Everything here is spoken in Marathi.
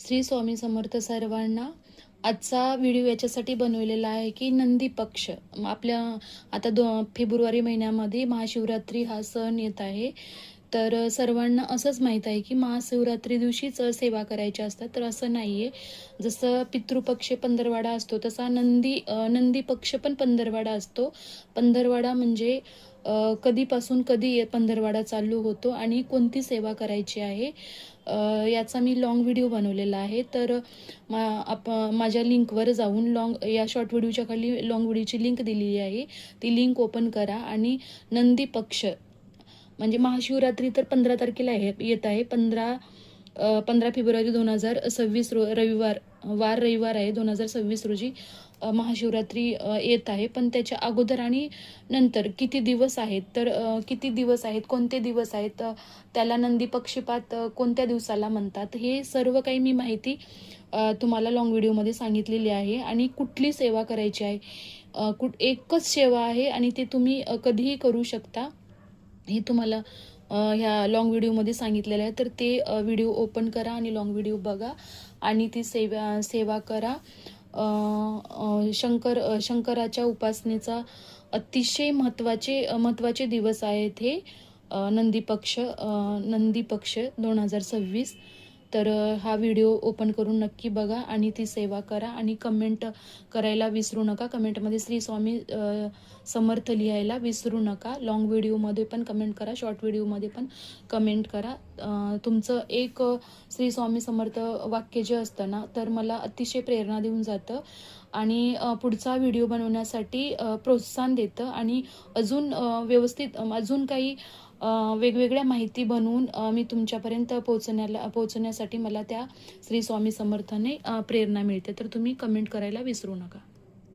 श्री स्वामी समर्थ सर्वांना. आजचा व्हिडिओ याच्यासाठी बनवलेला आहे की नंदी पक्ष आपल्या आता फेब्रुवारी महिन्यामध्ये महाशिवरात्री हा सण येत आहे. तर सर्वांना असंच माहीत आहे की महाशिवरात्री दिवशीच सेवा करायच्या असतात, तर असं नाही आहे. जसं पितृपक्ष पंधरवाडा असतो तसा नंदी पक्ष पण पंधरवाडा असतो. पंधरवाडा म्हणजे कधीपासून कधी पंधरवाडा चालू होतो आणि कोणती सेवा करायची आहे याचा मी लॉंग व्हिडिओ बनवलेला आहे. तर माझ्या लिंकवर जाऊन या शॉर्ट व्हिडिओच्या खाली लॉंग व्हिडिओची लिंक दिलेली आहे, ती लिंक ओपन करा आणि नंदी पक्ष म्हणजे महाशिवरात्री तर 15 तारखेला येत आहे. 15 फेब्रुवारी 2026 रविवार आहे 2026 रोजी महाशिवरात्री येत आहे. पण त्याच्या अगोदर आणि नंतर किती दिवस आहेत, तर किती दिवस आहेत, कोणते दिवस आहेत, त्याला नंदी पक्षपात कोणत्या दिवसाला म्हणतात, हे सर्व काही मी माहिती तुम्हाला लॉंग व्हिडिओमध्ये सांगितलेली आहे. आणि कुठली सेवा करायची आहे, एकच सेवा आहे आणि ते तुम्ही कधीही करू शकता, हे तुम्हाला ह्या लॉंग व्हिडिओमध्ये सांगितलेलं आहे. तर ते व्हिडिओ ओपन करा आणि लॉंग व्हिडिओ बघा आणि ती सेवा करा. शंकराच्या उपासनेचा अतिशय महत्त्वाचे दिवस आहेत हे नंदी पक्ष 2026. तर हा व्हिडिओ ओपन करून नक्की बघा आणि ती सेवा करा आणि कमेंट करायला विसरू नका. कमेंटमध्ये श्री स्वामी समर्थ लिहायला विसरू नका. लॉंग व्हिडिओमध्ये पण कमेंट करा, शॉर्ट व्हिडिओमध्ये पण कमेंट करा. तुमचं एक श्री स्वामी समर्थ वाक्य जे असतं ना, तर मला अतिशय प्रेरणा देऊन जातं आणि पुढचा व्हिडिओ बनवण्यासाठी प्रोत्साहन देतं आणि अजून व्यवस्थित अजून काही वेगवेगळ्या माहिती बनवून मी तुमच्यापर्यंत पोहोचण्यासाठी मला त्या श्री स्वामी समर्थाने प्रेरणा मिळते. तर तुम्ही कमेंट करायला विसरू नका.